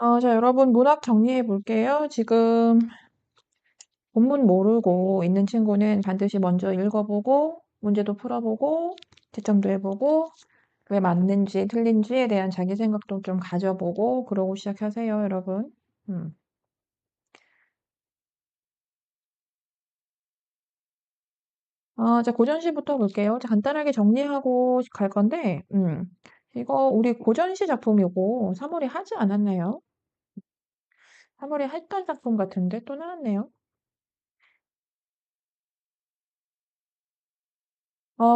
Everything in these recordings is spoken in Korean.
자, 여러분 문학 정리해 볼게요. 지금 본문 모르고 있는 친구는 반드시 먼저 읽어보고 문제도 풀어보고 채점도 해보고 왜 맞는지 틀린지에 대한 자기 생각도 좀 가져보고 그러고 시작하세요, 여러분. 음. 자, 고전시부터 볼게요. 자, 간단하게 정리하고 갈 건데, 이거 우리 고전시 작품이고 3월에 하지 않았나요? 3월에 했던 작품 같은데 또 나왔네요.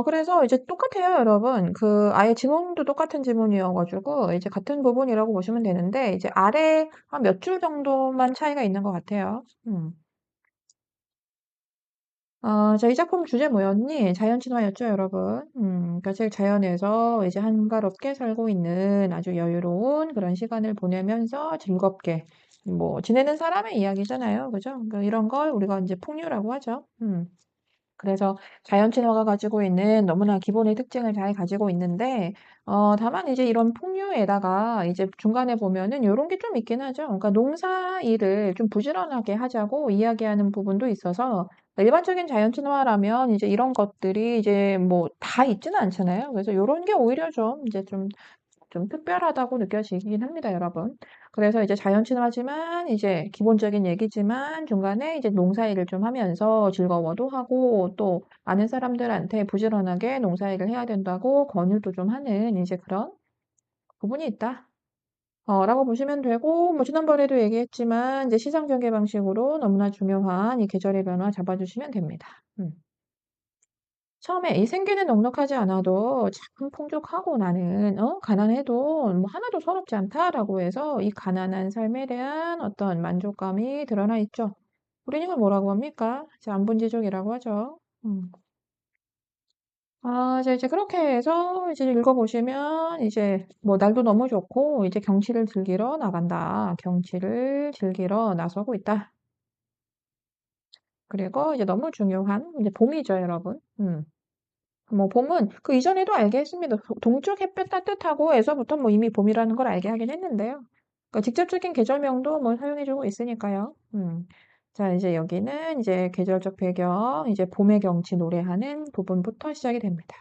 그래서 이제 똑같아요, 여러분. 아예 지문도 똑같은 지문이어가지고, 이제 같은 부분이라고 보시면 되는데, 이제 아래 한 몇 줄 정도만 차이가 있는 것 같아요. 자, 이 작품 주제 뭐였니? 자연친화였죠, 여러분. 그러니까 즉 자연에서 이제 한가롭게 살고 있는 아주 여유로운 그런 시간을 보내면서 즐겁게 뭐 지내는 사람의 이야기잖아요, 그죠? 그러니까 이런 걸 우리가 이제 풍류라고 하죠. 그래서 자연 친화가 가지고 있는 너무나 기본의 특징을 잘 가지고 있는데, 다만 이제 이런 풍류에다가 이제 중간에 보면은 요런 게 좀 있긴 하죠. 그러니까 농사 일을 좀 부지런하게 하자고 이야기하는 부분도 있어서, 일반적인 자연 친화라면 이제 이런 것들이 이제 뭐 다 있지는 않잖아요. 그래서 요런 게 오히려 좀 이제 좀 특별하다고 느껴지긴 합니다, 여러분. 그래서 이제 자연 친화지만 이제 기본적인 얘기지만 중간에 이제 농사일을 좀 하면서 즐거워도 하고 또 많은 사람들한테 부지런하게 농사일을 해야 된다고 권유도 좀 하는 이제 그런 부분이 있다. 라고 보시면 되고, 뭐, 지난번에도 얘기했지만, 이제 시장 경계 방식으로 너무나 중요한 이 계절의 변화 잡아주시면 됩니다. 처음에 이 생계는 넉넉하지 않아도 참 풍족하고 나는 가난해도 뭐 하나도 서럽지 않다라고 해서 이 가난한 삶에 대한 어떤 만족감이 드러나 있죠. 우리는 이걸 뭐라고 합니까? 이제 안분지족이라고 하죠. 이제 그렇게 해서 이제 읽어보시면 이제 뭐 날도 너무 좋고 이제 경치를 즐기러 나간다. 경치를 즐기러 나서고 있다. 그리고 이제 너무 중요한 이제 봄이죠, 여러분. 뭐 봄은 그 이전에도 알게 했습니다. 동쪽 햇볕 따뜻하고에서부터 뭐 이미 봄이라는 걸 알게 하긴 했는데요. 그러니까 직접적인 계절명도 뭐 사용해주고 있으니까요. 자, 이제 여기는 이제 계절적 배경, 이제 봄의 경치 노래하는 부분부터 시작이 됩니다.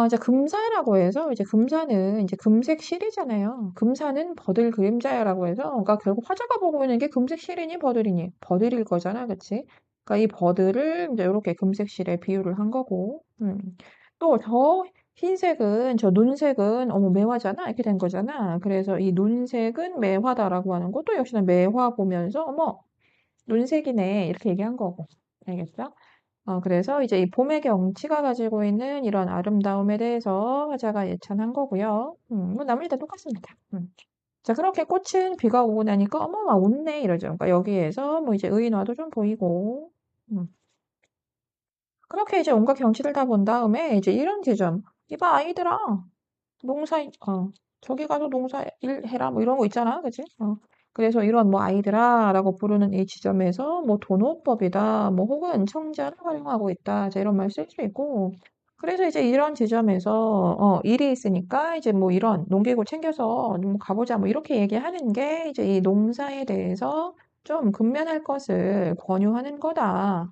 이제 금사라고 해서 이제 금사는 이제 금색 실이잖아요. 금사는 버들 그림자야라고 해서 그러니까 결국 화자가 보고 있는 게 금색 실이니 버들이니 버들일 거잖아, 그치? 그러니까 이 버들을 이제 이렇게 금색 실에 비유를 한 거고, 또 저 흰색은 저 눈색은 어머 매화잖아 이렇게 된 거잖아. 그래서 이 눈색은 매화다라고 하는 것도 역시나 매화 보면서 어머 눈색이네 이렇게 얘기한 거고, 알겠죠? 그래서 이제 이 봄의 경치가 가지고 있는 이런 아름다움에 대해서 화자가 예찬한 거고요. 뭐 나머지 다 똑같습니다. 자, 그렇게 꽃은 비가 오고 나니까 어머 막 웃네 이러죠. 그러니까 여기에서 뭐 이제 의인화도 좀 보이고, 그렇게 이제 온갖 경치를 다 본 다음에 이제 이런 지점. 이봐 아이들아, 농사 저기 가서 농사 일 해라 뭐 이런 거 있잖아, 그치? 그래서 이런 뭐 아이들아라고 부르는 이 지점에서 뭐 돈호법이다, 뭐 혹은 청자를 활용하고 있다, 자 이런 말 쓸 수 있고. 그래서 이제 이런 지점에서 일이 있으니까 이제 뭐 이런 농기구 챙겨서 뭐 가보자 뭐 이렇게 얘기하는 게 이제 이 농사에 대해서 좀 근면할 것을 권유하는 거다.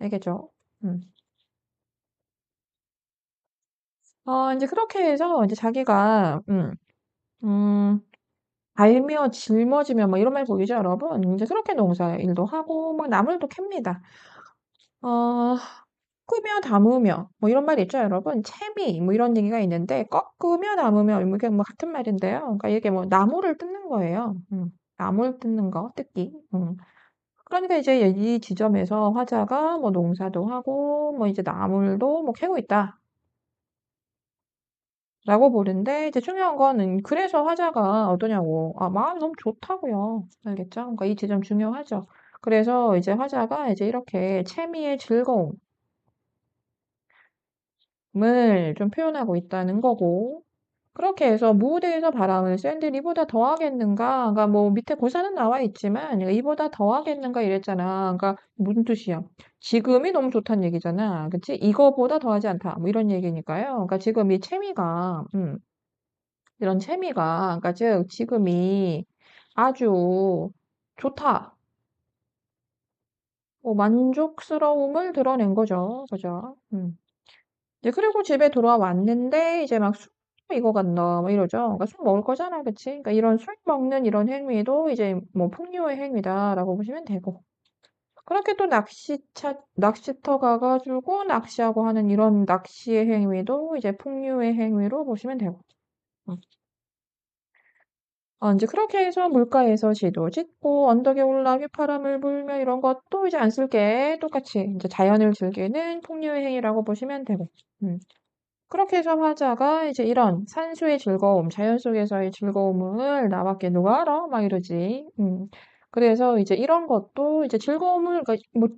알겠죠? 음. 이제 그렇게 해서 이제 자기가 음, 알며 짊어지며 뭐 이런 말 보이죠, 여러분? 이제 그렇게 농사 일도 하고 막 나물도 캡니다. 어, 꺾으며 담으며 뭐 이런 말이 있죠, 여러분? 채미 뭐 이런 얘기가 있는데 꺾으며 담으며 뭐 이게 뭐 같은 말인데요. 그러니까 이게 뭐 나무를 뜯는 거예요. 나물 뜯는 거, 뜯기. 그러니까 이제 이 지점에서 화자가 뭐 농사도 하고 뭐 이제 나물도 뭐 캐고 있다. 라고 보는데 이제 중요한 거는 그래서 화자가 어떠냐고. 마음이 너무 좋다고요. 알겠죠? 그러니까 이 지점 중요하죠. 그래서 이제 화자가 이제 이렇게 채미의 즐거움을 좀 표현하고 있다는 거고. 그렇게 해서 무대에서 바람을 샌들 이보다 더 하겠는가? 그러니까 뭐 밑에 고사는 나와 있지만 이보다 더 하겠는가 이랬잖아. 그러니까 무슨 뜻이야? 지금이 너무 좋다는 얘기잖아. 그치? 이거보다 더 하지 않다. 뭐 이런 얘기니까요. 그러니까 지금 이 채미가 이런 재미가, 그러니까 즉, 지금이 아주 좋다. 만족스러움을 드러낸 거죠. 그죠? 이제 그리고 집에 돌아왔는데, 이제 막 술 익어간다, 뭐 이러죠. 그러니까 술 먹을 거잖아, 그치? 그러니까 이런 술 먹는 이런 행위도 이제 뭐 풍류의 행위다라고 보시면 되고. 그렇게 또 낚시터 가가지고 낚시하고 하는 이런 낚시의 행위도 이제 풍류의 행위로 보시면 되고. 음. 이제 그렇게 해서 물가에서 지도 짓고 언덕에 올라 휘파람을 불며 이런 것도 이제 안 쓸게 똑같이 이제 자연을 즐기는 풍류의 행위라고 보시면 되고. 음. 그렇게 해서 화자가 이제 이런 산수의 즐거움, 자연 속에서의 즐거움을 나밖에 누가 알아? 막 이러지. 그래서 이제 이런 것도 이제 즐거움을, 그러니까 뭐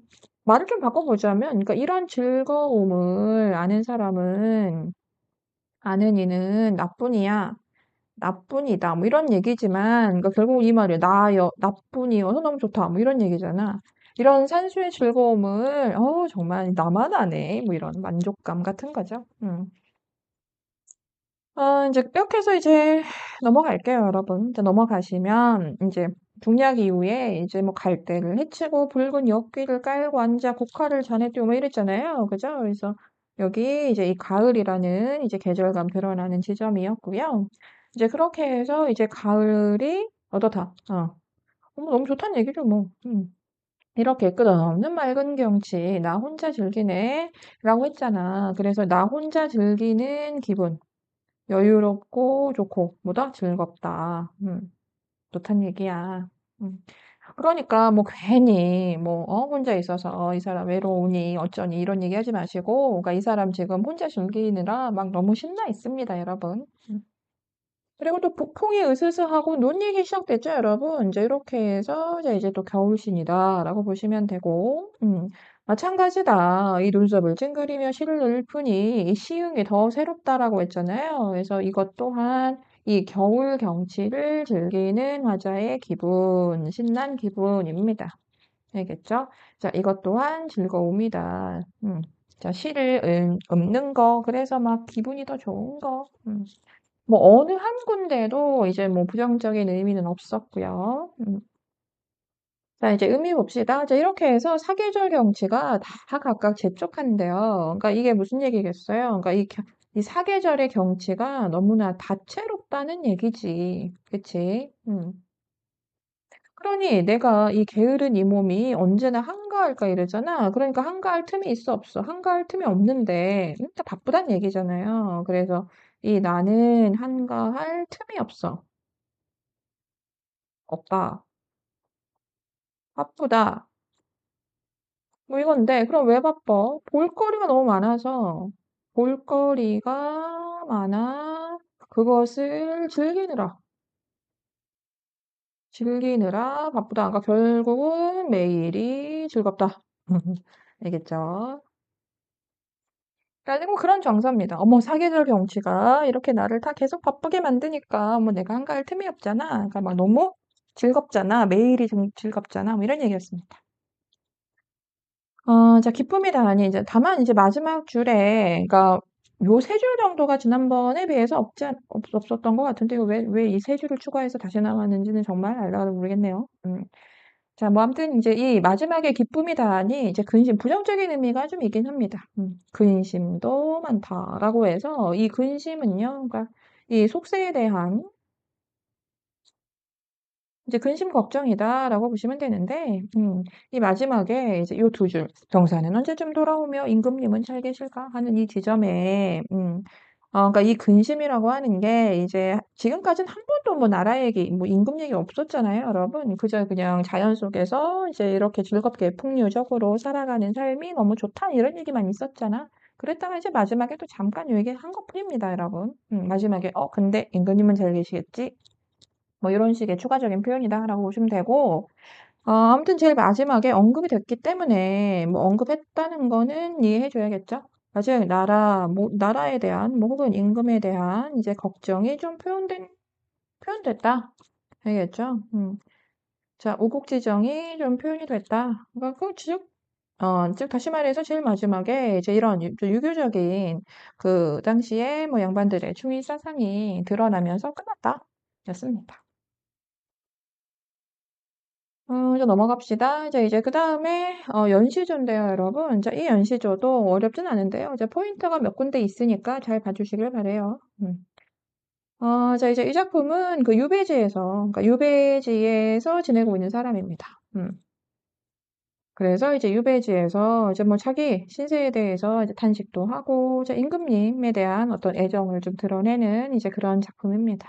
말을 좀 바꿔보자면, 그러니까 이런 즐거움을 아는 사람은 아는 이는 나뿐이야. 나뿐이다. 뭐 이런 얘기지만, 그러니까 결국 이 말이야. 나뿐이어서 너무 좋다. 뭐 이런 얘기잖아. 이런 산수의 즐거움을, 정말 나만 아네. 뭐 이런 만족감 같은 거죠. 이제 이렇게 해서 이제 넘어갈게요, 여러분. 이제 넘어가시면, 이제 중약 이후에 이제 뭐 갈대를 해치고 붉은 엿귀를 깔고 앉아 국화를 잔에 띄우고 뭐 이랬잖아요. 그죠? 그래서 여기 이제 이 가을이라는 이제 계절감 드러나는 지점이었고요. 이제 그렇게 해서 이제 가을이 어떻다. 너무 좋다는 얘기죠, 뭐. 이렇게 끝없는 맑은 경치, 나 혼자 즐기네. 라고 했잖아. 그래서 나 혼자 즐기는 기분. 여유롭고 좋고 뭐다? 즐겁다. 좋단 얘기야. 음. 그러니까 뭐 괜히 뭐 혼자 있어서 이 사람 외로우니 어쩌니 이런 얘기 하지 마시고 그러니까 이 사람 지금 혼자 즐기느라 막 너무 신나 있습니다, 여러분. 그리고 또 북풍이 으스스하고 눈 얘기 시작됐죠, 여러분. 이제 이렇게 해서 이제 또 겨울신이다라고 보시면 되고, 마찬가지다. 이 눈썹을 찡그리며 시를 읊으니 이 시흥이 더 새롭다라고 했잖아요. 그래서 이것 또한 이 겨울 경치를 즐기는 화자의 기분, 신난 기분입니다. 알겠죠? 자, 이것 또한 즐거움이다. 자, 시를 읊는 거, 그래서 막 기분이 더 좋은 거. 뭐 어느 한 군데도 이제 뭐 부정적인 의미는 없었고요. 자, 이제 의미 봅시다. 자, 이렇게 해서 사계절 경치가 다 각각 재촉한대요. 그러니까 이게 무슨 얘기겠어요? 그러니까 이 사계절의 경치가 너무나 다채롭다는 얘기지. 그치? 그러니 내가 이 게으른 이 몸이 언제나 한가할까 이러잖아. 그러니까 한가할 틈이 있어 없어? 한가할 틈이 없는데 진짜 바쁘단 얘기잖아요. 그래서 이 나는 한가할 틈이 없어. 없다. 바쁘다. 뭐 이건데 그럼 왜 바빠? 볼거리가 너무 많아서. 볼거리가 많아. 그것을 즐기느라 바쁘다. 그러니까 결국은 매일이 즐겁다. 알겠죠? 그러니까 뭐 그런 정서입니다. 어머, 사계절 경치가 이렇게 나를 다 계속 바쁘게 만드니까 뭐 내가 한가할 틈이 없잖아. 그러니까 막 너무 즐겁잖아. 매일이 좀 즐겁잖아. 뭐 이런 얘기였습니다. 자, 기쁨이다. 아니, 이제, 다만, 이제 마지막 줄에, 그러니까, 요 세 줄 정도가 지난번에 비해서 없었던 것 같은데, 이거 왜 이 세 줄을 추가해서 다시 나왔는지는 정말 알라도 모르겠네요. 자, 뭐, 아무튼, 이제 이 마지막에 기쁨이다니, 이제 근심, 부정적인 의미가 좀 있긴 합니다. 근심도 많다라고 해서, 이 근심은요, 그러니까, 이 속세에 대한 이제 근심 걱정이다라고 보시면 되는데, 이 마지막에 이제 요 두 줄, 경사는 언제쯤 돌아오며 임금님은 잘 계실까 하는 이 지점에, 그러니까 이 근심이라고 하는 게 이제 지금까지는 한 번도 뭐 나라 얘기, 뭐 임금 얘기 없었잖아요, 여러분. 그저 그냥 자연 속에서 이제 이렇게 즐겁게 풍류적으로 살아가는 삶이 너무 좋다 이런 얘기만 있었잖아. 그랬다가 이제 마지막에 또 잠깐 요 얘기 한 것뿐입니다, 여러분. 마지막에 근데 임금님은 잘 계시겠지? 뭐 이런 식의 추가적인 표현이다라고 보시면 되고, 아무튼 제일 마지막에 언급이 됐기 때문에 뭐 언급했다는 거는 이해해줘야겠죠. 아직 뭐 나라에 대한 뭐 혹은 임금에 대한 이제 걱정이 좀 표현됐다. 알겠죠? 자, 우국지정이 좀 표현이 됐다. 그러니까 그 즉 즉 다시 말해서 제일 마지막에 이제 이런 좀 유교적인 그 당시에 뭐 양반들의 추미 사상이 드러나면서 끝났다. 였습니다. 이제 넘어갑시다. 이제 그다음에 연시조인데요, 여러분. 자, 이 연시조도 어렵진 않은데요. 이제 포인트가 몇 군데 있으니까 잘 봐주시길 바래요. 자, 이제 이 작품은 그 유배지에서, 그러니까 유배지에서 지내고 있는 사람입니다. 그래서 이제 유배지에서 이제 뭐 자기 신세에 대해서 이제 탄식도 하고, 이제 임금님에 대한 어떤 애정을 좀 드러내는 이제 그런 작품입니다.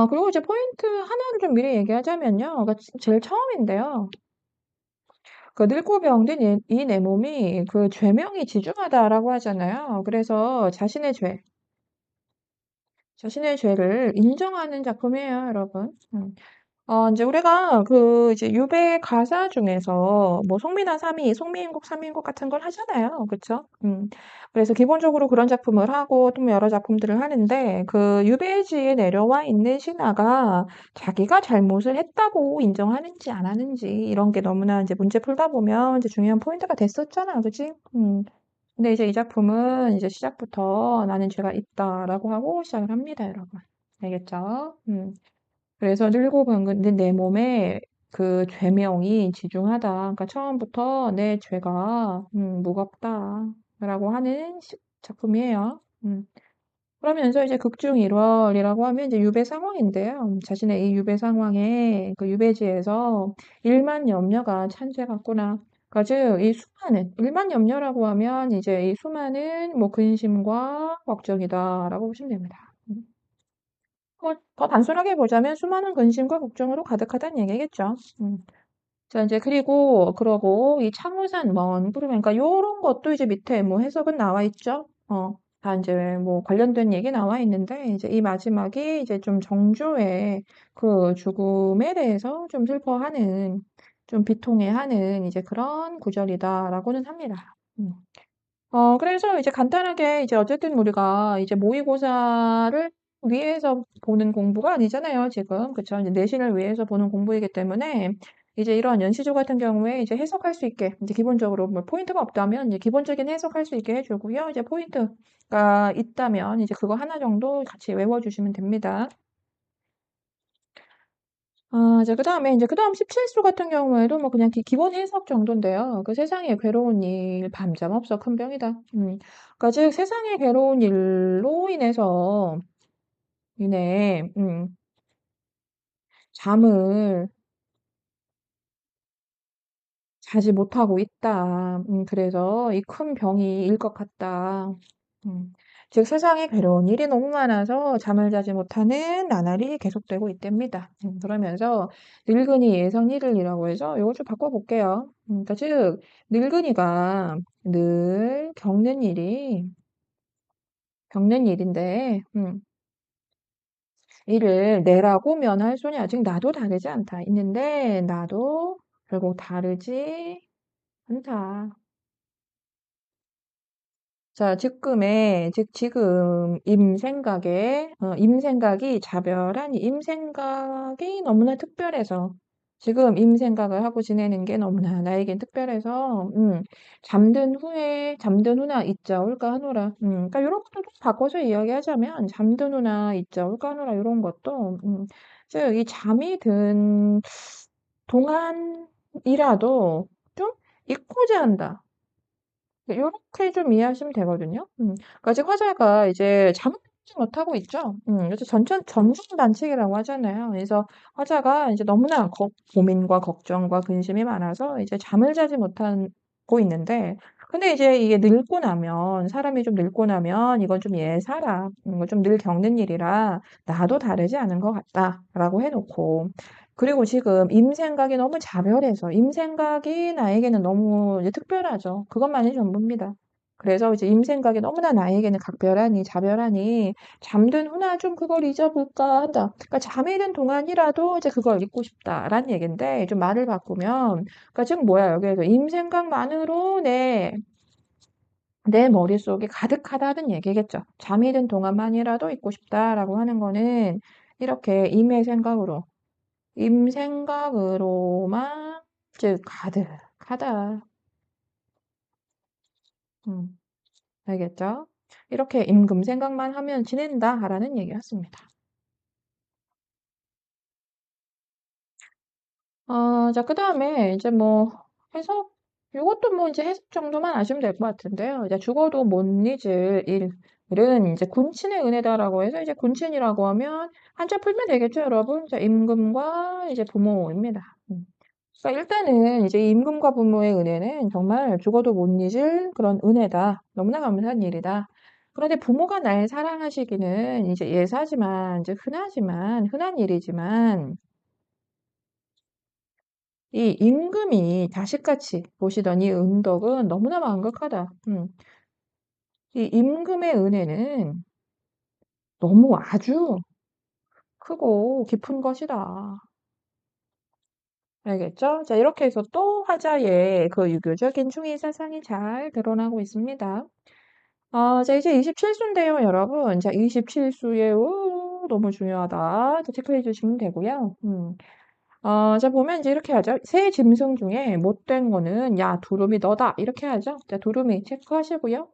그리고 이제 포인트 하나를 좀 미리 얘기하자면요. 그러니까 제일 처음인데요. 그 늙고 병든 이 내 몸이 그 죄명이 지중하다라고 하잖아요. 그래서 자신의 죄를 인정하는 작품이에요, 여러분. 이제 우리가 그 이제 유배 가사 중에서 뭐 송민화 3위, 송미인국 3인국 같은 걸 하잖아요. 그쵸? 그래서 기본적으로 그런 작품을 하고 또 여러 작품들을 하는데 그 유배지에 내려와 있는 신하가 자기가 잘못을 했다고 인정하는지 안 하는지 이런 게 너무나 이제 문제 풀다 보면 이제 중요한 포인트가 됐었잖아. 그치? 근데 이제 이 작품은 이제 시작부터 나는 죄가 있다라고 하고 시작을 합니다, 여러분. 알겠죠? 그래서 늙고 병든 내 몸에 그 죄명이 지중하다. 그러니까 처음부터 내 죄가 무겁다라고 하는 작품이에요. 그러면서 이제 극중 1월이라고 하면 이제 유배 상황인데요. 자신의 이 유배 상황에 그 유배지에서 일만 염려가 찬재 같구나. 그러니까 즉, 이 수많은, 일만 염려라고 하면 이제 이 수많은 뭐 근심과 걱정이다라고 보시면 됩니다. 뭐, 더 단순하게 보자면 수많은 근심과 걱정으로 가득하다는 얘기겠죠. 자, 이제 그러고 이 창우산 먼 구름, 그러니까 요런 것도 이제 밑에 뭐 해석은 나와 있죠. 다 이제 뭐 관련된 얘기 나와 있는데 이제 이 마지막이 이제 좀 정조의 그 죽음에 대해서 좀 슬퍼하는, 좀 비통해하는 이제 그런 구절이다라고는 합니다. 그래서 이제 간단하게 이제 어쨌든 우리가 이제 모의고사를 위해서 보는 공부가 아니잖아요, 지금. 그쵸? 이제 내신을 위해서 보는 공부이기 때문에 이제 이런 연시조 같은 경우에 이제 해석할 수 있게, 이제 기본적으로 뭐 포인트가 없다면 이제 기본적인 해석할 수 있게 해주고요. 이제 포인트가 있다면 이제 그거 하나 정도 같이 외워주시면 됩니다. 이제 그다음 17수 같은 경우에도 뭐 그냥 기본 해석 정도인데요. 그 세상에 괴로운 일 밤잠 없어 큰 병이다. 그러니까 즉 세상에 괴로운 일로 인해 잠을 자지 못하고 있다. 그래서 이 큰 병이 일 것 같다. 음, 즉 세상에 괴로운 일이 너무 많아서 잠을 자지 못하는 나날이 계속되고 있답니다. 그러면서 늙은이 예성 일을이라고 해서 이거 좀 바꿔볼게요. 그러니까 즉 늙은이가 늘 겪는 일인데 이를 내라고 면할 소냐 아직 나도 다르지 않다. 있는데 나도 결국 다르지 않다. 자, 지금 임생각이 자별한 임생각이 너무나 특별해서 지금 임생각을 하고 지내는 게 너무나 나에겐 특별해서 잠든 후나 있자올까 하노라. 그러니까 이런 것도 좀 바꿔서 이야기하자면 잠든 후나 있자올까 하노라 이런 것도 즉 이 잠이 든 동안이라도 좀 잊고자 한다. 요렇게 좀 이해하시면 되거든요. 그러니까 즉 화자가 이제 잠을 자지 못하고 있죠. 그래서 전전단책이라고 하잖아요. 그래서 화자가 이제 너무나 고민과 걱정과 근심이 많아서 이제 잠을 자지 못하고 있는데 근데 이제 이게 사람이 좀 늙고 나면 이건 좀 예사라. 이건 좀 늘 겪는 일이라 나도 다르지 않은 것 같다라고 해놓고 그리고 지금 임생각이 너무 자별해서 임생각이 나에게는 너무 이제 특별하죠. 그것만이 전부입니다. 그래서 이제 임생각이 너무나 나에게는 각별하니 자별하니 잠든 후나 좀 그걸 잊어볼까 한다. 그러니까 잠이 든 동안이라도 이제 그걸 잊고 싶다라는 얘기인데 좀 말을 바꾸면 그러니까 지금 뭐야 여기에서 임생각만으로 내 머릿속에 가득하다는 얘기겠죠. 잠이 든 동안만이라도 잊고 싶다라고 하는 거는 이렇게 임의 생각으로 임 생각으로만 즉 가득하다. 음, 알겠죠? 이렇게 임금 생각만 하면 지낸다라는 얘기였습니다. 자, 그다음에 이제 뭐 해석, 요것도 뭐 이제 해석 정도만 아시면 될 것 같은데요. 이제 죽어도 못 잊을 일은 이제 군친의 은혜다라고 해서 이제 군친이라고 하면 한자 풀면 되겠죠, 여러분? 자, 임금과 이제 부모입니다. 그러니까 일단은 이제 임금과 부모의 은혜는 정말 죽어도 못 잊을 그런 은혜다. 너무나 감사한 일이다. 그런데 부모가 날 사랑하시기는 이제 예사지만, 이제 흔한 일이지만, 이 임금이 자식같이 보시던 이 은덕은 너무나 만극하다. 이 임금의 은혜는 너무 아주 크고 깊은 것이다. 알겠죠? 자, 이렇게 해서 또 화자의 그 유교적인 충의 사상이 잘 드러나고 있습니다. 자, 이제 27수인데요, 여러분. 자, 27수의, 너무 중요하다. 자, 체크해 주시면 되고요. 자, 보면 이제 이렇게 하죠. 세 짐승 중에 못된 거는, 야, 두루미 너다. 이렇게 하죠. 자, 두루미 체크하시고요.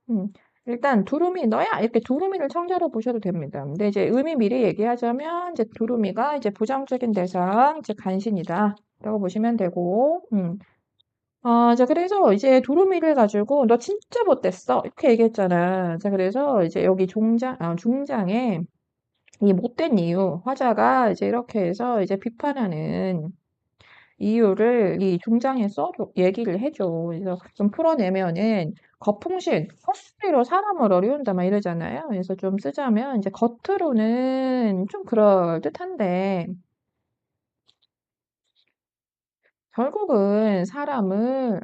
일단, 두루미 너야. 이렇게 두루미를 청자로 보셔도 됩니다. 근데 이제 의미 미리 얘기하자면, 이제 두루미가 이제 부정적인 대상, 이제 간신이다. 라고 보시면 되고, 자, 그래서 이제 두루미를 가지고 너 진짜 못됐어. 이렇게 얘기했잖아. 자, 그래서 이제 여기 중장에 이 못된 이유, 화자가 이제 이렇게 해서 이제 비판하는 이유를 이 중장에 얘기를 해줘. 그래서 좀 풀어내면은 거풍신, 헛소리로 사람을 어려운다 막 이러잖아요. 그래서 좀 쓰자면 이제 겉으로는 좀 그럴듯한데 결국은 사람을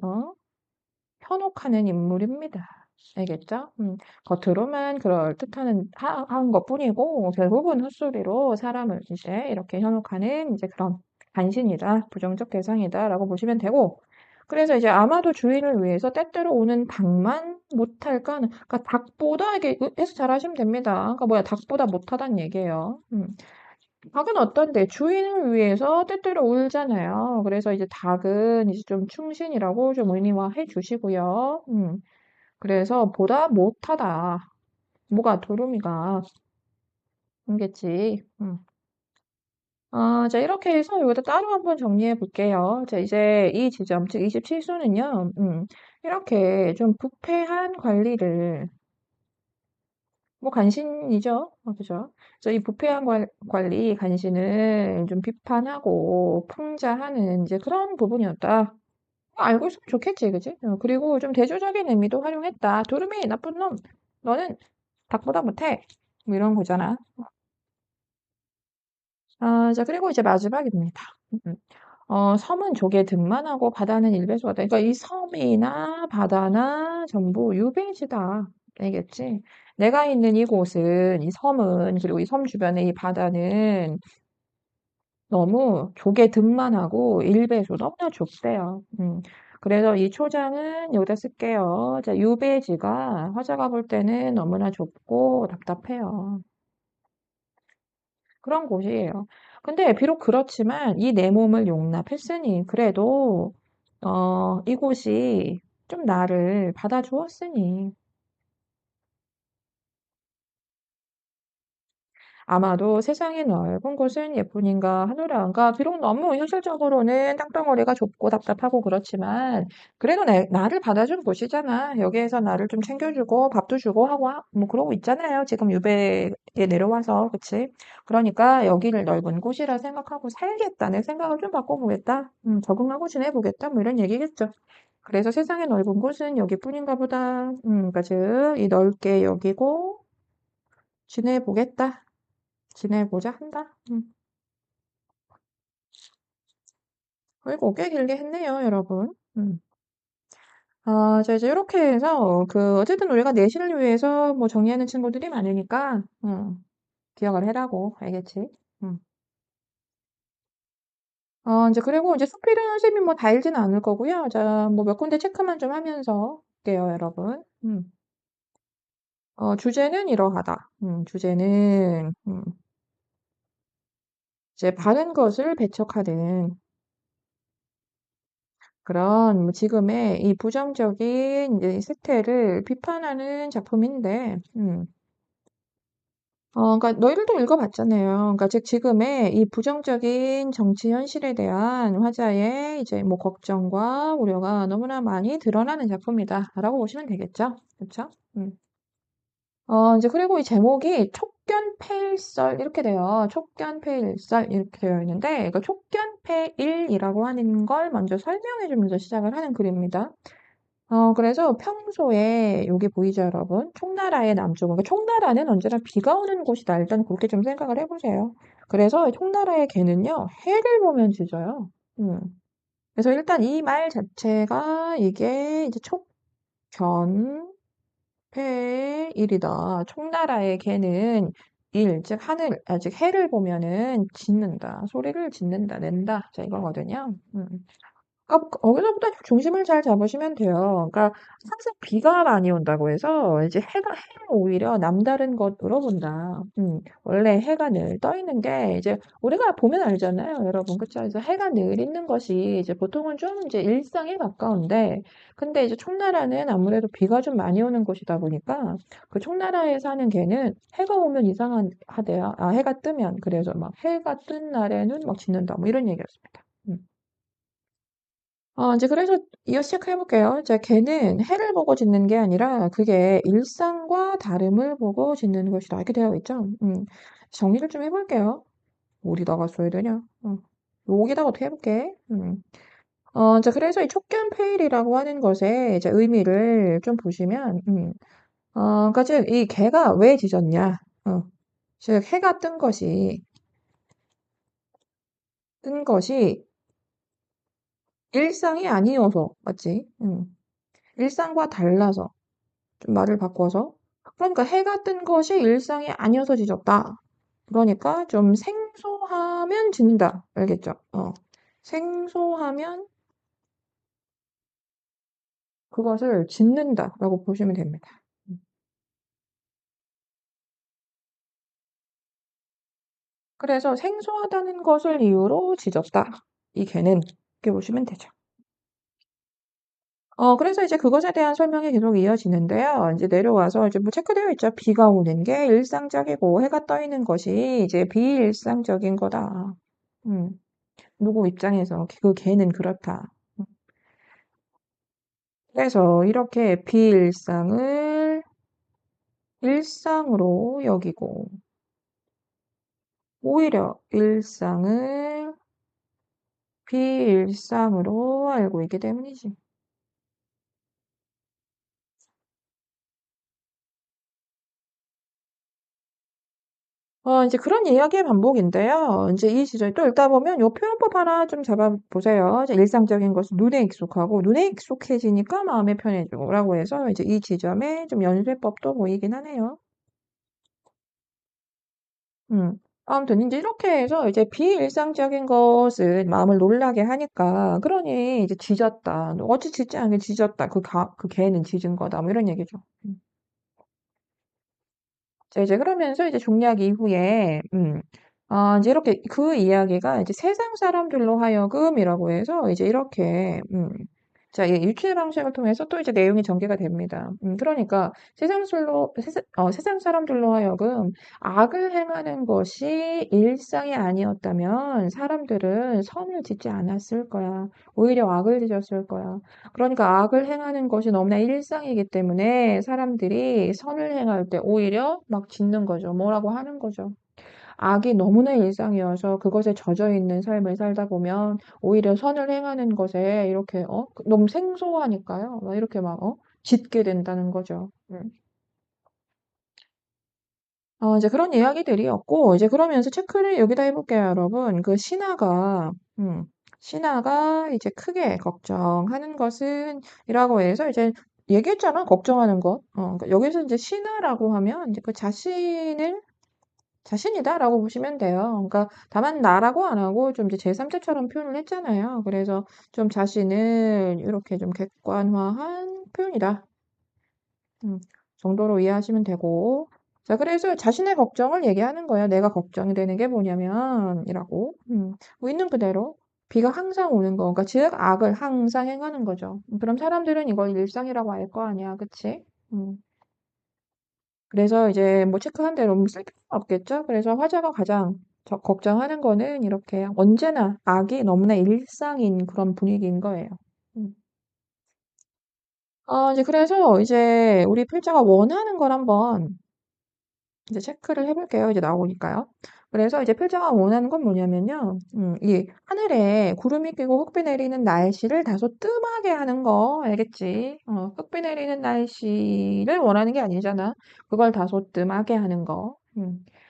현혹하는 인물입니다. 알겠죠? 겉으로만 한 것뿐이고, 결국은 헛소리로 사람을 이제 이렇게 현혹하는 이제 그런 간신이다, 부정적 대상이다라고 보시면 되고, 그래서 이제 아마도 주인을 위해서 때때로 오는 닭만 못할까? 그러니까 닭보다 이게 해석 잘 하시면 됩니다. 그러니까 뭐야, 닭보다 못하다는 얘기예요. 닭은 어떤데? 주인을 위해서 때때로 울잖아요. 그래서 이제 닭은 이제 좀 충신이라고 좀 의미화해 주시고요. 그래서 보다 못하다. 뭐가 도루미가 겠지. 자, 이렇게 해서 여기다 따로 한번 정리해 볼게요. 자, 이제 이 지점, 즉 27수는요, 이렇게 좀 부패한 관리를 뭐 간신이죠. 그죠? 그래서 이 부패한 관리, 간신을 좀 비판하고 풍자하는 이제 그런 부분이었다. 알고 있으면 좋겠지, 그지? 그리고 좀 대조적인 의미도 활용했다. 두루미, 나쁜 놈, 너는 닭보다 못해. 뭐 이런 거잖아. 자, 그리고 이제 마지막입니다. 음. 섬은 조개 등만 하고 바다는 일배소하다. 그러니까 이 섬이나 바다나 전부 유배지다. 알겠지? 내가 있는 이곳은, 이 섬은, 그리고 이 섬 주변의 이 바다는 너무 조개 등만 하고 일배소 너무나 좁대요. 그래서 이 초장은 여기다 쓸게요. 자, 유배지가 화자가 볼 때는 너무나 좁고 답답해요. 그런 곳이에요. 근데 비록 그렇지만 이 내 몸을 용납했으니 그래도 이곳이 좀 나를 받아주었으니 아마도 세상의 넓은 곳은 예쁜인가 하노라. 그러니까 비록 너무 현실적으로는 땅덩어리가 좁고 답답하고 그렇지만 그래도 나를 받아준 곳이잖아. 여기에서 나를 좀 챙겨주고 밥도 주고 하고 뭐 그러고 있잖아요. 지금 유배에 내려와서 그치? 그러니까 여기를 넓은 곳이라 생각하고 살겠다. 내 생각을 좀 바꿔보겠다. 적응하고 지내보겠다. 뭐 이런 얘기겠죠. 그래서 세상의 넓은 곳은 여기뿐인가 보다. 그러니까 즉 이 넓게 여기고 지내보겠다. 지내보자 한다. 이거 꽤 길게 했네요, 여러분. 자, 이제 이렇게 해서, 어쨌든 우리가 내신을 위해서 뭐 정리하는 친구들이 많으니까, 기억을 해라고, 알겠지? 이제 그리고 이제 숙필은 선생님이 뭐 다 읽지는 않을 거고요. 자, 뭐 몇 군데 체크만 좀 하면서 할게요, 여러분. 주제는 이러하다. 주제는, 이제 바른 것을 배척하는 그런 뭐 지금의 이 부정적인 이제 세태를 비판하는 작품인데 그러니까 너희들도 읽어봤잖아요. 그러니까 즉 지금의 이 부정적인 정치 현실에 대한 화자의 이제 뭐 걱정과 우려가 너무나 많이 드러나는 작품이다라고 보시면 되겠죠. 그쵸? 이제 그리고 이 제목이 촉견폐일설 이렇게 돼요. 촉견폐일설 이렇게 되어 있는데 이거 촉견폐일이라고 하는 걸 먼저 설명해 주면서 시작을 하는 글입니다. 그래서 평소에 여기 보이죠, 여러분? 총나라의 남쪽. 그러니까 총나라는 언제나 비가 오는 곳이다. 일단 그렇게 좀 생각을 해보세요. 그래서 총나라의 개는요, 해를 보면 짖어요. 음. 그래서 일단 이 말 자체가 이게 이제 촉견폐일이다. 총나라의 개는 즉 하늘, 즉 해를 보면은 짖는다. 소리를 짓는다, 낸다. 자, 이거거든요. 거기서부터 중심을 잘 잡으시면 돼요. 그러니까 항상 비가 많이 온다고 해서 이제 해를 오히려 남다른 것으로 본다. 원래 해가 늘 떠 있는 게 이제 우리가 보면 알잖아요, 여러분. 그쵸? 그래서 해가 늘 있는 것이 이제 보통은 좀 이제 일상에 가까운데, 근데 이제 총나라는 아무래도 비가 좀 많이 오는 곳이다 보니까 그 총나라에 사는 개는 해가 오면 이상하대요. 아, 해가 뜨면. 그래서 막 해가 뜬 날에는 막 짖는다. 뭐 이런 얘기였습니다. 음. 이제 그래서 이어 시작해 볼게요. 자, 걔는 해를 보고 짓는 게 아니라 그게 일상과 다름을 보고 짓는 것이다. 이렇게 되어 있죠. 정리를 좀 해볼게요. 어디다가 써야 되냐? 여기다가 어떻게 해볼게. 자, 그래서 이 촉견폐일이라고 하는 것의 이제 의미를 좀 보시면, 그러니까 즉, 이 개가 왜 짖었냐? 즉, 해가 뜬 것이 일상이 아니어서, 맞지? 일상과 달라서. 좀 말을 바꿔서. 그러니까 해가 뜬 것이 일상이 아니어서 지졌다. 그러니까 좀 생소하면 짓는다. 알겠죠? 생소하면 그것을 짓는다라고 보시면 됩니다. 그래서 생소하다는 것을 이유로 지졌다. 이 개는 이렇게 보시면 되죠. 그래서 이제 그것에 대한 설명이 계속 이어지는데요. 이제 내려와서 이제 뭐 체크되어 있죠. 비가 오는 게 일상적이고 해가 떠 있는 것이 이제 비일상적인 거다. 음. 누구 입장에서 그 개는 그렇다. 그래서 이렇게 비일상을 일상으로 여기고, 오히려 일상을 비일상으로 알고 있기 때문이지. 이제 그런 이야기의 반복인데요. 이제 이 시절 또 읽다 보면 요 표현법 하나 좀 잡아보세요. 이제 일상적인 것은 눈에 익숙하고, 눈에 익숙해지니까 마음에 편해지고, 라고 해서 이제 이 지점에 좀 연쇄법도 보이긴 하네요. 음. 아무튼 이제 이렇게 해서 이제 비일상적인 것은 마음을 놀라게 하니까 그러니 이제 짖었다. 어찌 짖지 않게 짖었다. 그 개는 짖은 거다. 뭐 이런 얘기죠. 자, 이제 그러면서 이제 종약 이후에 이제 이렇게 그 이야기가 이제 세상 사람들로 하여금이라고 해서 이제 이렇게 자, 이 유추의 방식을 통해서 또 이제 내용이 전개가 됩니다. 그러니까 세상 사람들로 하여금 악을 행하는 것이 일상이 아니었다면 사람들은 선을 짓지 않았을 거야. 오히려 악을 짓었을 거야. 그러니까 악을 행하는 것이 너무나 일상이기 때문에 사람들이 선을 행할 때 오히려 막 짓는 거죠. 뭐라고 하는 거죠. 악이 너무나 일상이어서 그것에 젖어 있는 삶을 살다 보면 오히려 선을 행하는 것에 이렇게 너무 생소하니까요. 막 이렇게 막 짓게 된다는 거죠. 이제 그런 이야기들이었고 이제 그러면서 체크를 여기다 해볼게요, 여러분. 신하가 이제 크게 걱정하는 것은 이라고 해서 이제 얘기했잖아, 걱정하는 것. 그러니까 여기서 이제 신하라고 하면 이제 그 자신이다라고 보시면 돼요. 그러니까 다만 나라고 안 하고 좀 이제 제3자처럼 표현을 했잖아요. 그래서 좀 자신을 이렇게 좀 객관화한 표현이다. 정도로 이해하시면 되고. 자, 그래서 자신의 걱정을 얘기하는 거예요. 내가 걱정이 되는 게 뭐냐면, 이라고. 뭐 있는 그대로. 비가 항상 오는 거. 그러니까 즉 악을 항상 행하는 거죠. 그럼 사람들은 이걸 일상이라고 알 거 아니야. 그치? 그래서 이제 뭐 체크한 대로 뭐 쓸 필요가 없겠죠. 그래서 화자가 가장 걱정하는 거는 이렇게 언제나 악이 너무나 일상인 그런 분위기인 거예요. 음. 이제 그래서 이제 우리 필자가 원하는 걸 한번 이제 체크를 해볼게요. 이제 나오니까요. 그래서 이제 필자가 원하는 건 뭐냐면요. 이 하늘에 구름이 끼고 흙비 내리는 날씨를 다소 뜸하게 하는 거, 알겠지? 흙비 내리는 날씨를 원하는 게 아니잖아. 그걸 다소 뜸하게 하는 거.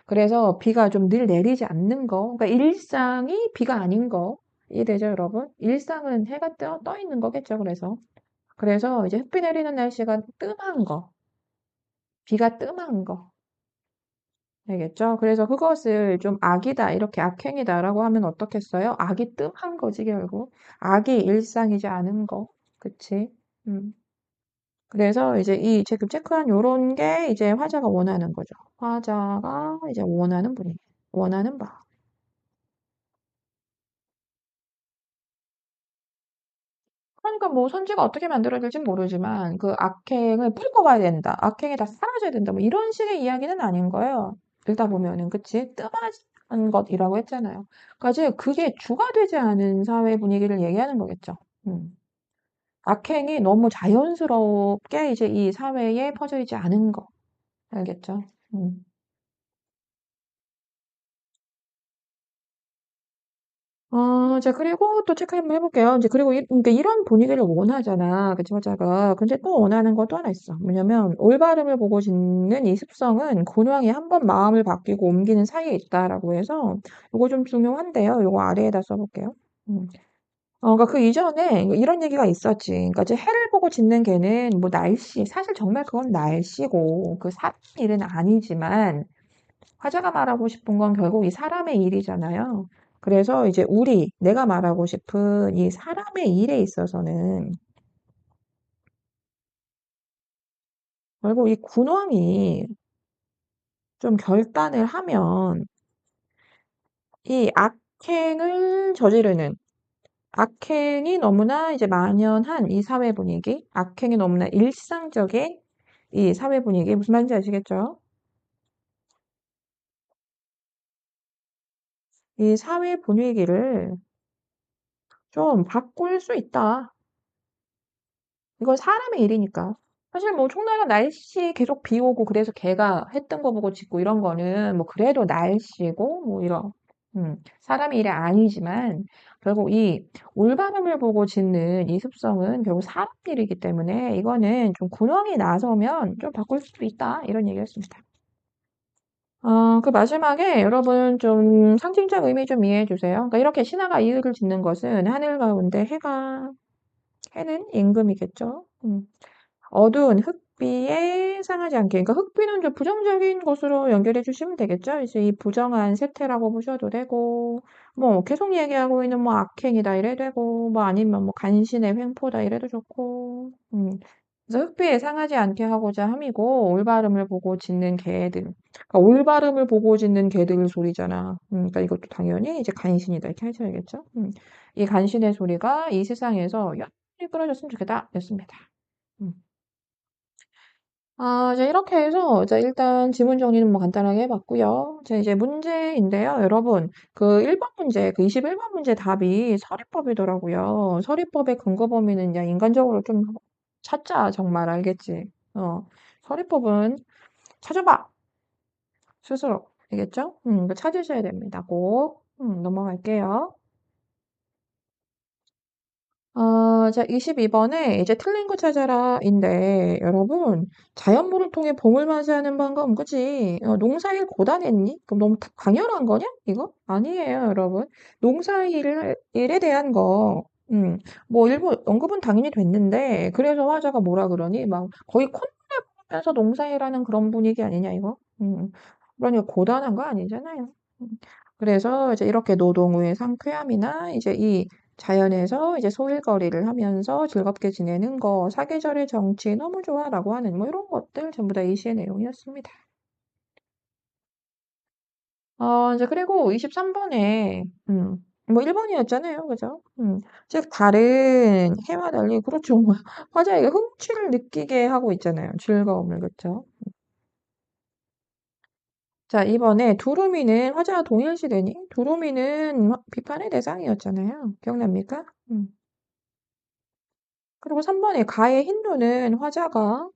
그래서 비가 좀 늘 내리지 않는 거. 그러니까 일상이 비가 아닌 거. 이해되죠, 여러분? 일상은 해가 떠 있는 거겠죠, 그래서 이제 흙비 내리는 날씨가 뜸한 거. 비가 뜸한 거. 알겠죠? 그래서 그것을 좀 악이다, 이렇게 악행이다라고 하면 어떻겠어요? 악이 뜸한 거지, 결국. 악이 일상이지 않은 거. 그치? 음. 그래서 이제 이 지금 체크한 요런 게 이제 화자가 원하는 거죠. 화자가 이제 원하는 분이, 원하는 바. 그러니까 뭐 선지가 어떻게 만들어질진 모르지만 그 악행을 뿌리고 가야 된다. 악행이 다 사라져야 된다. 뭐 이런 식의 이야기는 아닌 거예요. 읽다 보면은 그치? 뜸한 것이라고 했잖아요. 그러니까 그게 주가 되지 않은 사회 분위기를 얘기하는 거겠죠. 음. 악행이 너무 자연스럽게 이제 이 사회에 퍼져 있지 않은 거. 알겠죠? 음. 자, 그리고 또 체크 한번 해볼게요. 이제, 그리고 그러니까 이런 분위기를 원하잖아. 그치, 화자가. 근데 또 원하는 것도 하나 있어. 뭐냐면, 올바름을 보고 짓는 이 습성은 군왕이 한 번 마음을 바뀌고 옮기는 사이에 있다라고 해서, 이거 좀 중요한데요. 이거 아래에다 써볼게요. 음. 그러니까 그 이전에 이런 얘기가 있었지. 그러니까 이제 해를 보고 짓는 개는 뭐 날씨, 사실 정말 그건 날씨고, 그 사람 일은 아니지만, 화자가 말하고 싶은 건 결국 이 사람의 일이잖아요. 그래서 이제 내가 말하고 싶은 이 사람의 일에 있어서는 결국 이 군왕이 좀 결단을 하면 이 악행이 너무나 이제 만연한 이 사회 분위기, 악행이 너무나 일상적인 이 사회 분위기, 무슨 말인지 아시겠죠? 이 사회 분위기를 좀 바꿀 수 있다. 이건 사람의 일이니까. 사실 뭐 총나라 날씨 계속 비 오고 그래서 걔가 했던 거 보고 짓고 이런 거는 뭐 그래도 날씨고 뭐 이런 사람의 일이 아니지만 결국 이 올바름을 보고 짓는 이 습성은 결국 사람 일이기 때문에 이거는 좀 군왕이 나서면 좀 바꿀 수도 있다 이런 얘기였습니다. 그 마지막에 여러분 좀 상징적 의미 좀 이해해 주세요. 그러니까 이렇게 신하가 이익을 짓는 것은 하늘 가운데 해는 임금이겠죠. 어두운 흙비에 상하지 않게. 그러니까 흙비는 좀 부정적인 것으로 연결해 주시면 되겠죠. 이제 이 부정한 세태라고 보셔도 되고, 뭐 계속 얘기하고 있는 뭐 악행이다 이래도 되고, 뭐 아니면 뭐 간신의 횡포다 이래도 좋고. 그래서 흙비에 상하지 않게 하고자 함이고, 올바름을 보고 짖는 개들. 그러니까 올바름을 보고 짖는 개들 소리잖아. 그러니까 이것도 당연히 이제 간신이다 이렇게 하셔야겠죠. 이 간신의 소리가 이 세상에서 영원히 끊어졌으면 좋겠다 였습니다. 음. 이제 이렇게 해서 이제 일단 지문 정리는 뭐 간단하게 해봤고요. 이제 문제인데요. 여러분, 그 1번 문제, 그 21번 문제 답이 서리법이더라고요. 서리법의 근거 범위는 야, 인간적으로 좀 찾자, 정말 알겠지? 서리법은 찾아봐! 스스로. 알겠죠? 이거 찾으셔야 됩니다. 꼭. 넘어갈게요. 자, 22번에 이제 틀린 거 찾아라인데, 여러분, 자연물을 통해 봄을 맞이하는 방법, 그치? 농사일 고단했니? 그럼 너무 강렬한 거냐? 이거? 아니에요, 여러분. 일에 대한 거, 뭐, 일부 언급은 당연히 됐는데, 그래서 화자가 뭐라 그러니? 막, 거의 콧노래 부르면서 농사일하는 그런 분위기 아니냐, 이거? 그러니까 고단한 거 아니잖아요. 음. 그래서 이제 이렇게 노동 후의 상쾌함이나 이제 이 자연에서 이제 소일거리를 하면서 즐겁게 지내는 거, 사계절의 정치 너무 좋아라고 하는 뭐 이런 것들 전부 다 이 시의 내용이었습니다. 이제 그리고 23번에 뭐 1 번이었잖아요. 그죠? 즉 다른 해와 달리 그렇죠. 뭐 화자에게 흥취를 느끼게 하고 있잖아요. 즐거움을. 그쵸? 자 이번에 두루미는 화자와 동일시되니 두루미는 비판의 대상이었잖아요. 기억납니까? 그리고 3 번에 가의 흰 눈은 화자가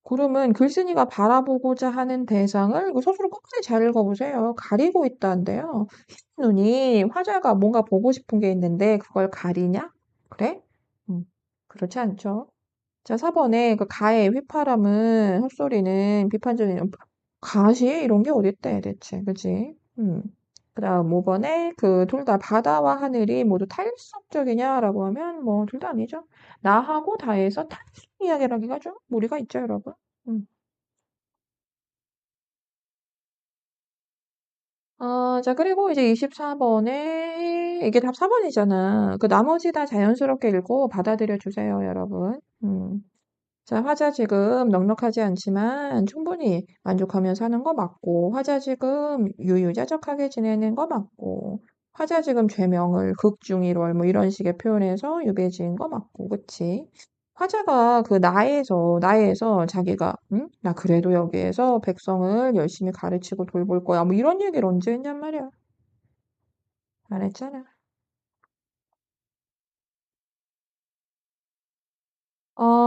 구름은 글쓴이가 바라보고자 하는 대상을 그 소설을 끝까지 잘 읽어보세요. 가리고 있다는데요. 흰 눈이 화자가 뭔가 보고 싶은 게 있는데 그걸 가리냐? 그래? 음, 그렇지 않죠. 자, 4번에 그 가의 휘파람은 헛소리는 비판적인 가시 이런 게 어딨대 대체 그지? 그다음 5번에 그 둘 다 바다와 하늘이 모두 탈속적이냐라고 하면 뭐 둘 다 아니죠. 나하고 다에서 탈속 이야기라기가 좀 무리가 있죠, 여러분. 음. 자 그리고 이제 24번에 이게 답 4번이잖아. 그 나머지 다 자연스럽게 읽고 받아들여 주세요, 여러분. 자, 화자 지금 넉넉하지 않지만 충분히 만족하며 사는 거 맞고, 화자 지금 유유자적하게 지내는 거 맞고, 화자 지금 죄명을 극중일월 뭐 이런 식의 표현해서 유배지은 거 맞고, 그치? 화자가 그 나에서 자기가, 응? 나 그래도 여기에서 백성을 열심히 가르치고 돌볼 거야. 뭐 이런 얘기를 언제 했냔 말이야. 안 했잖아.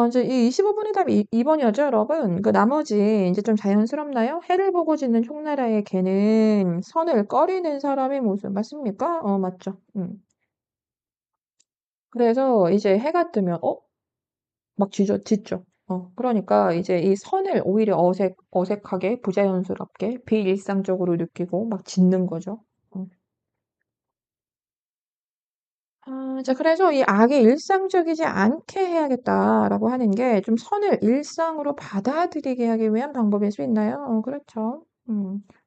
이제 이 25번의 답이 2번이었죠, 여러분? 그 나머지 이제 좀 자연스럽나요? 해를 보고 짓는 총나라의 개는 선을 꺼리는 사람의 모습. 맞습니까? 맞죠. 그래서 이제 해가 뜨면, 막 짖죠. 그러니까 이제 이 선을 오히려 어색하게, 부자연스럽게, 비일상적으로 느끼고 막 짖는 거죠. 어. 자 그래서 이 '악이 일상적이지 않게 해야겠다.'라고 하는 게 좀 선을 일상으로 받아들이게 하기 위한 방법일 수 있나요? 그렇죠.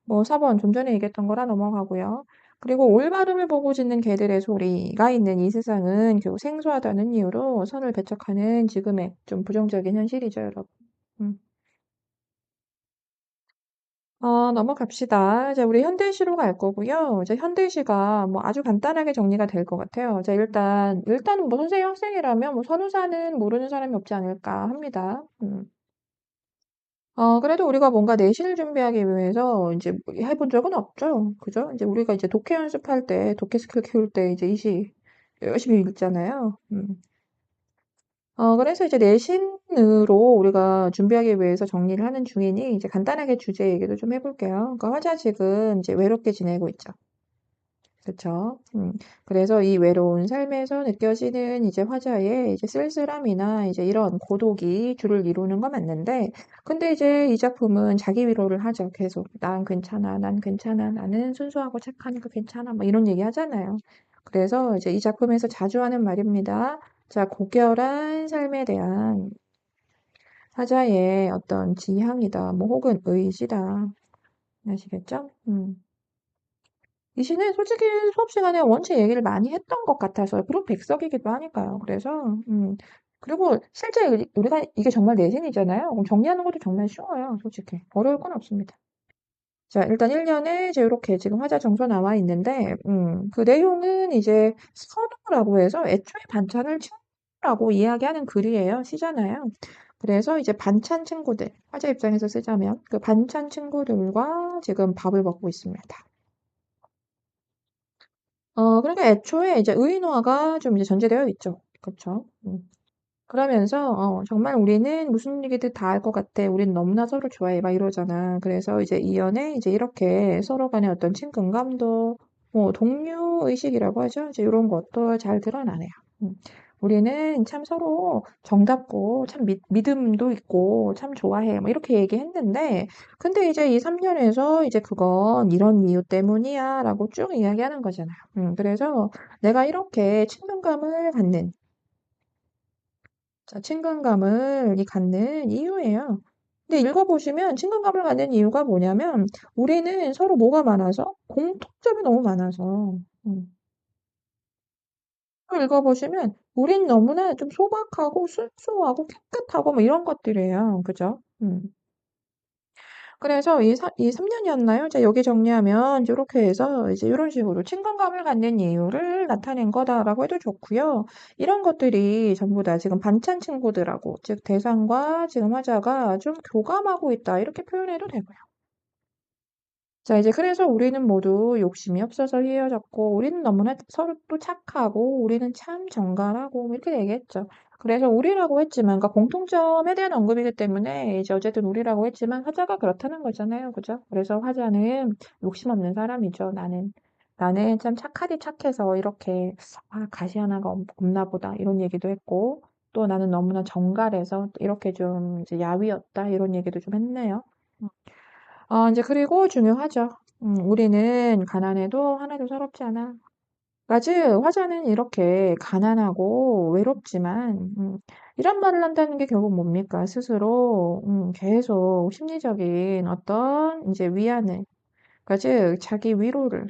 뭐 4번 좀 전에 얘기했던 거라 넘어가고요. 그리고 올바름을 보고 짖는 개들의 소리가 있는 이 세상은 결국 생소하다는 이유로 선을 배척하는 지금의 좀 부정적인 현실이죠, 여러분. 음. 넘어갑시다. 이제 우리 현대시로 갈 거고요. 이제 현대시가 뭐 아주 간단하게 정리가 될 것 같아요. 자, 일단은 뭐 선생님 학생이라면 뭐 선우사는 모르는 사람이 없지 않을까 합니다. 그래도 우리가 뭔가 내신을 준비하기 위해서 이제 뭐 해본 적은 없죠. 그죠? 이제 우리가 이제 독해 연습할 때, 독해 스킬 키울 때 이제 이 시 열심히 읽잖아요. 그래서 이제 내신으로 우리가 준비하기 위해서 정리를 하는 중이니 이제 간단하게 주제 얘기도 좀 해볼게요. 그러니까 화자 지금 이제 외롭게 지내고 있죠. 그쵸? 그래서 이 외로운 삶에서 느껴지는 이제 화자의 이제 쓸쓸함이나 이제 이런 고독이 주를 이루는 건 맞는데, 근데 이제 이 작품은 자기 위로를 하죠. 계속. 난 괜찮아, 난 괜찮아, 나는 순수하고 착하니까 괜찮아. 뭐 이런 얘기 하잖아요. 그래서 이제 이 작품에서 자주 하는 말입니다. 자, 고결한 삶에 대한 화자의 어떤 지향이다, 뭐 혹은 의지다. 아시겠죠? 이 시는 솔직히 수업 시간에 원체 얘기를 많이 했던 것 같아서요. 그리고 백석이기도 하니까요. 그래서, 그리고 실제 우리가 이게 정말 내신이잖아요. 그럼 정리하는 것도 정말 쉬워요. 솔직히. 어려울 건 없습니다. 자, 일단 1년에 이제 이렇게 지금 화자 정서 나와 있는데, 그 내용은 이제 선호라고 해서 애초에 반찬을 친구라고 이야기하는 글이에요. 시잖아요. 그래서 이제 반찬 친구들, 화자 입장에서 쓰자면 그 반찬 친구들과 지금 밥을 먹고 있습니다. 그러니까 애초에 이제 의인화가 좀 이제 전제되어 있죠. 그쵸? 그러면서 정말 우리는 무슨 얘기든 다 알 것 같아. 우린 너무나 서로 좋아해. 막 이러잖아. 그래서 이제 이 연에 이제 이렇게 서로 간의 어떤 친근감도 뭐 동료 의식이라고 하죠. 이제 이런 것도 잘 드러나네요. 음. 우리는 참 서로 정답고 참 믿음도 있고 참 좋아해. 뭐 이렇게 얘기했는데 근데 이제 이 3년에서 이제 그건 이런 이유 때문이야라고 쭉 이야기하는 거잖아요. 그래서 내가 이렇게 친근감을 갖는 자, 친근감을 갖는 이유예요. 근데 읽어보시면 친근감을 갖는 이유가 뭐냐면 우리는 서로 뭐가 많아서 공통점이 너무 많아서 또 읽어보시면 우린 너무나 좀 소박하고 순수하고 깨끗하고 뭐 이런 것들이에요. 그죠? 그래서 이 3년이었나요? 이제 여기 정리하면 이제 요렇게 해서 이제 요런 식으로 친근감을 갖는 이유를 나타낸 거다라고 해도 좋고요. 이런 것들이 전부 다 지금 반찬 친구들하고 즉 대상과 지금 화자가 좀 교감하고 있다 이렇게 표현해도 되고요. 자, 이제 그래서 우리는 모두 욕심이 없어서 헤어졌고, 우리는 너무나 서로 또 착하고, 우리는 참 정갈하고, 뭐 이렇게 얘기했죠. 그래서 우리라고 했지만, 그러니까 공통점에 대한 언급이기 때문에, 이제 어쨌든 우리라고 했지만, 화자가 그렇다는 거잖아요. 그죠? 그래서 화자는 욕심 없는 사람이죠. 나는 참 착하디 착해서 이렇게, 아, 가시 하나가 없나 보다. 이런 얘기도 했고, 또 나는 너무나 정갈해서 이렇게 좀 이제 야위었다. 이런 얘기도 좀 했네요. 이제 그리고 중요하죠. 우리는 가난해도 하나도 서럽지 않아. 그러니까 즉 화자는 이렇게 가난하고 외롭지만 이런 말을 한다는 게 결국 뭡니까? 스스로 계속 심리적인 어떤 이제 위안을 그러니까 즉 자기 위로를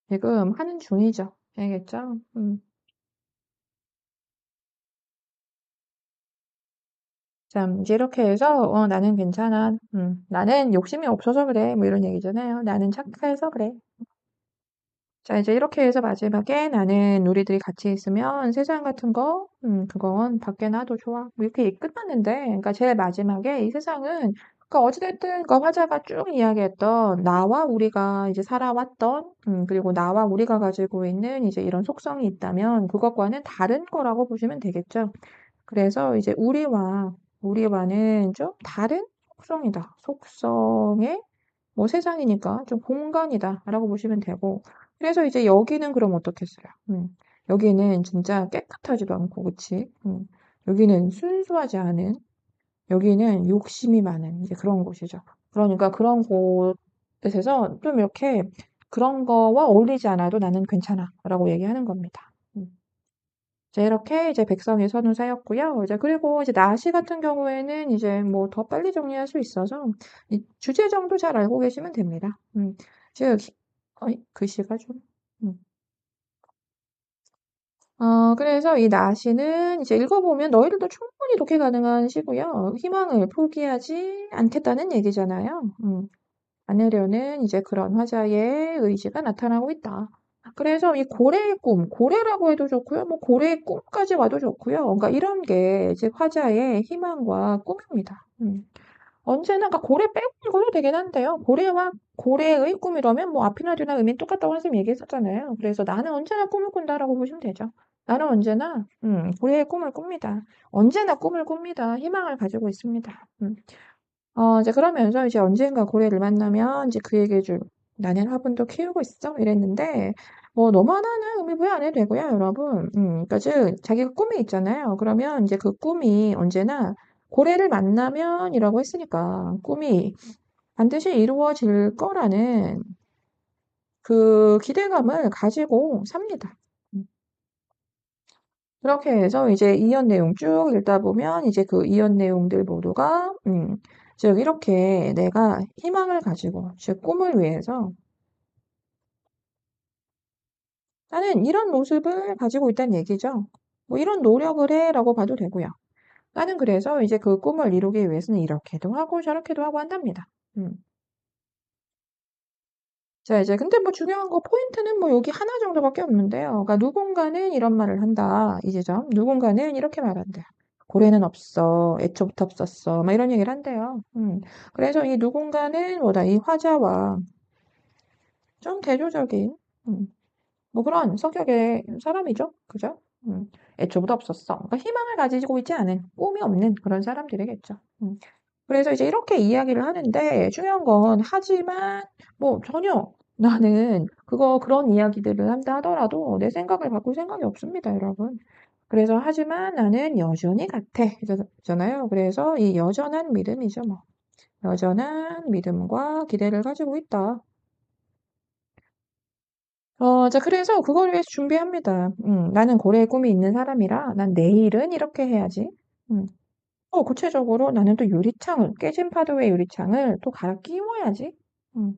지금 하는 중이죠. 알겠죠? 참 이제 이렇게 해서 나는 괜찮아. 나는 욕심이 없어서 그래. 뭐 이런 얘기잖아요. 나는 착해서 그래. 자, 이제 이렇게 해서 마지막에 나는 우리들이 같이 있으면 세상 같은 거, 그건 밖에 놔도 좋아. 뭐 이렇게 끝났는데, 그러니까 제일 마지막에 이 세상은, 그러니까 어찌됐든 그 화자가 쭉 이야기했던 나와 우리가 이제 살아왔던, 그리고 나와 우리가 가지고 있는 이제 이런 속성이 있다면 그것과는 다른 거라고 보시면 되겠죠. 그래서 이제 우리와는 좀 다른 속성이다. 속성의 뭐 세상이니까 좀 공간이다라고 보시면 되고 그래서 이제 여기는 그럼 어떻겠어요? 여기는 진짜 깨끗하지도 않고 그치? 여기는 순수하지 않은 여기는 욕심이 많은 이제 그런 곳이죠. 그러니까 그런 곳에서 좀 이렇게 그런 거와 어울리지 않아도 나는 괜찮아라고 얘기하는 겁니다. 자, 이렇게 이제 백성의 선우사였고요. 이제 그리고 이제 나시 같은 경우에는 이제 뭐 더 빨리 정리할 수 있어서 이 주제 정도 잘 알고 계시면 됩니다. 즉, 글씨가 좀, 음. 그래서 이 나시는 이제 읽어보면 너희들도 충분히 독해 가능한 시고요. 희망을 포기하지 않겠다는 얘기잖아요. 않으려는 이제 그런 화자의 의지가 나타나고 있다. 그래서 이 고래의 꿈, 고래라고 해도 좋고요. 뭐 고래의 꿈까지 와도 좋고요. 그러니까 이런 게 이제 화자의 희망과 꿈입니다. 언제나 그러니까 고래 빼고 읽어도 되긴 한데요. 고래와 고래의 꿈이라면 뭐 앞이나 뒤나 의미는 똑같다고 선생님이 얘기했었잖아요. 그래서 나는 언제나 꿈을 꾼다라고 보시면 되죠. 나는 언제나 고래의 꿈을 꿉니다. 언제나 꿈을 꿉니다. 희망을 가지고 있습니다. 이제 그러면서 이제 언젠가 고래를 만나면 이제 그에게 줄 나는 화분도 키우고 있어 이랬는데 뭐 너무나는 의미 부여 안 해도 되고요, 여러분. 그러니까 즉 자기가 꿈이 있잖아요. 그러면 이제 그 꿈이 언제나 고래를 만나면이라고 했으니까 꿈이 반드시 이루어질 거라는 그 기대감을 가지고 삽니다. 음. 그렇게 해서 이제 이연 내용 쭉 읽다 보면 이제 그 이연 내용들 모두가 즉 이렇게 내가 희망을 가지고 즉 꿈을 위해서 나는 이런 모습을 가지고 있다는 얘기죠. 뭐 이런 노력을 해라고 봐도 되고요. 나는 그래서 이제 그 꿈을 이루기 위해서는 이렇게도 하고 저렇게도 하고 한답니다. 음. 자, 이제 근데 뭐 중요한 거 포인트는 뭐 여기 하나 정도밖에 없는데요. 그러니까 누군가는 이런 말을 한다. 이 지점. 누군가는 이렇게 말한다. 고래는 없어. 애초부터 없었어. 막 이런 얘기를 한대요. 그래서 이 누군가는 뭐다. 이 화자와 좀 대조적인 뭐 그런 성격의 사람이죠. 그죠? 애초부터 없었어. 그러니까 희망을 가지고 있지 않은 꿈이 없는 그런 사람들이겠죠. 그래서 이제 이렇게 이야기를 하는데 중요한 건 하지만 뭐 전혀 나는 그런 이야기들을 한다 하더라도 내 생각을 바꿀 생각이 없습니다, 여러분. 그래서 하지만 나는 여전히 같아. 잖아요. 그래서 이 여전한 믿음이죠, 뭐. 여전한 믿음과 기대를 가지고 있다. 자, 그래서 그걸 위해서 준비합니다. 나는 고래의 꿈이 있는 사람이라 난 내일은 이렇게 해야지. 음. 구체적으로 나는 또 깨진 파도의 유리창을 또 갈아 끼워야지. 음.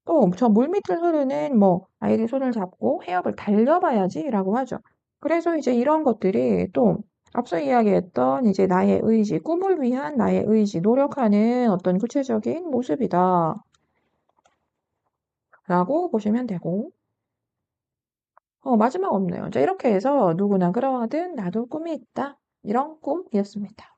또 저 물밑을 흐르는 뭐 아이의 손을 잡고 해협을 달려봐야지라고 하죠. 그래서 이제 이런 것들이 또 앞서 이야기했던 이제 나의 의지, 꿈을 위한 나의 의지, 노력하는 어떤 구체적인 모습이다. 라고 보시면 되고, 마지막 없네요. 자, 이렇게 해서 누구나 그러하든 나도 꿈이 있다. 이런 꿈이었습니다.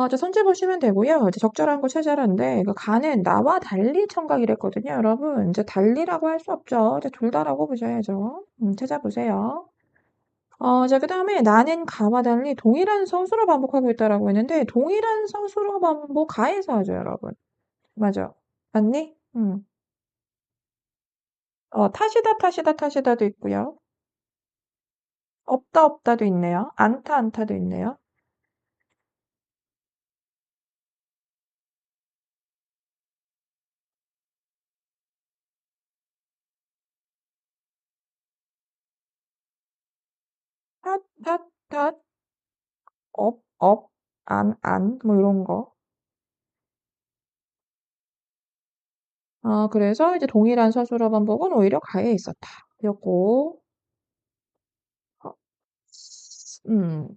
자, 선제 보시면 되고요. 이제 적절한 거 찾아라는데, 그 가는 나와 달리 청각이랬거든요, 여러분. 이제 달리라고 할 수 없죠. 이제 둘 다라고 보셔야죠. 찾아보세요. 자, 그 다음에 나는 가와 달리 동일한 서술어 반복하고 있다라고 했는데, 동일한 서술어 반복 가에서 하죠, 여러분. 맞아. 맞니? 타시다, 타시다, 타시다도 있고요. 없다, 없다도 있네요. 안타, 안타도 있네요. 탓, 탓, 탓, 안, 뭐 이런 거. 그래서 이제 동일한 서술어 반복은 오히려 가에 있었다. 였고, 어, 음.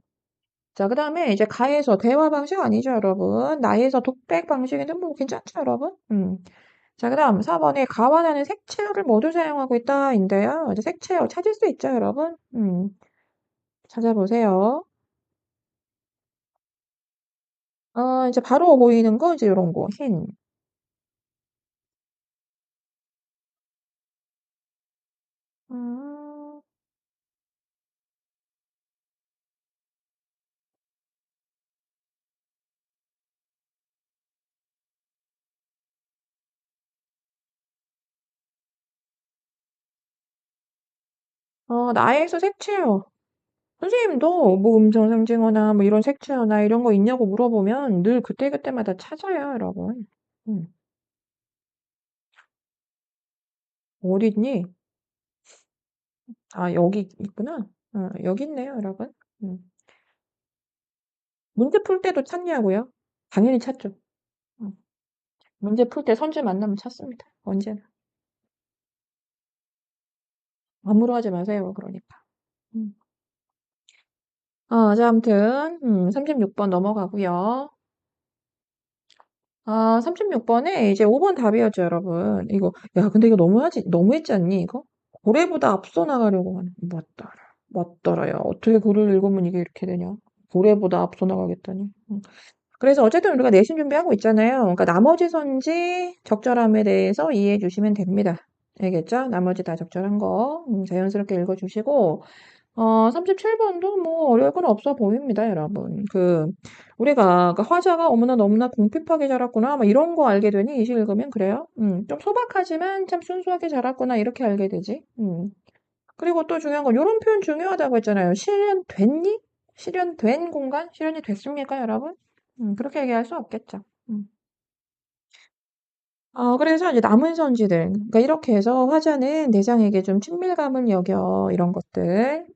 자, 그 다음에 이제 가에서 대화 방식 아니죠, 여러분? 나에서 독백 방식인데 뭐 괜찮죠, 여러분? 자, 그 다음 4번에 가와 나는 색채어를 모두 사용하고 있다인데요. 이제 색채어 찾을 수 있죠, 여러분? 찾아보세요. 이제 바로 보이는 거, 이제 이런 거, 흰. 음, 나에서 색채어. 선생님도 뭐 음성상징어나 뭐 이런 색채어나 이런 거 있냐고 물어보면 늘 그때그때마다 찾아요, 여러분. 음, 어디 있니? 여기 있구나. 여기 있네요, 여러분. 음. 문제 풀 때도 찾냐고요? 당연히 찾죠. 음. 문제 풀 때 선지 만나면 찾습니다. 언제나. 아무로 하지 마세요, 그러니까. 음. 자, 아무튼 36번 넘어가고요. 36번에 이제 5번 답이었죠, 여러분. 이거 야, 근데 이거 너무했지 않니, 이거? 고래보다 앞서 나가려고 하는. 맞더라. 맞더라요. 어떻게 글을 읽으면 이게 이렇게 되냐? 고래보다 앞서 나가겠다니. 그래서 어쨌든 우리가 내신 준비하고 있잖아요. 그러니까 나머지 선지 적절함에 대해서 이해해 주시면 됩니다. 알겠죠? 나머지 다 적절한 거 자연스럽게 읽어주시고 37번도 뭐 어려울 건 없어 보입니다, 여러분. 우리가 화자가 어머나 너무나 궁핍하게 자랐구나, 막 이런 거 알게 되니, 이 시 읽으면 그래요. 좀 소박하지만 참 순수하게 자랐구나, 이렇게 알게 되지. 그리고 또 중요한 건, 요런 표현 중요하다고 했잖아요. 실현됐니? 실현된 공간? 실현이 됐습니까, 여러분? 그렇게 얘기할 수 없겠죠. 그래서 이제 남은 선지들. 그러니까 이렇게 해서 화자는 대장에게 좀 친밀감을 여겨, 이런 것들.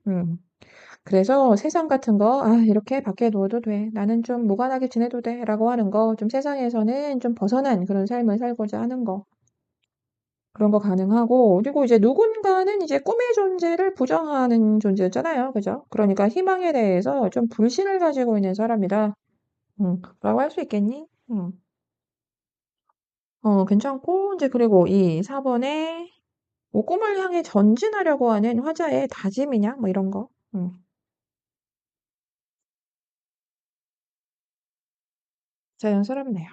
그래서 세상 같은 거, 이렇게 밖에 놓아도 돼. 나는 좀 무관하게 지내도 돼. 라고 하는 거, 좀 세상에서는 좀 벗어난 그런 삶을 살고자 하는 거. 그런 거 가능하고, 그리고 이제 누군가는 이제 꿈의 존재를 부정하는 존재였잖아요. 그죠? 그러니까 희망에 대해서 좀 불신을 가지고 있는 사람이다. 라고 할 수 있겠니? 괜찮고, 이제 그리고 이 4번에 뭐 꿈을 향해 전진하려고 하는 화자의 다짐이냐? 뭐 이런 거. 자연스럽네요.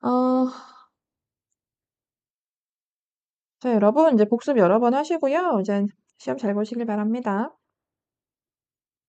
어, 자, 여러분, 이제 복습 여러 번 하시고요. 이제 시험 잘 보시길 바랍니다.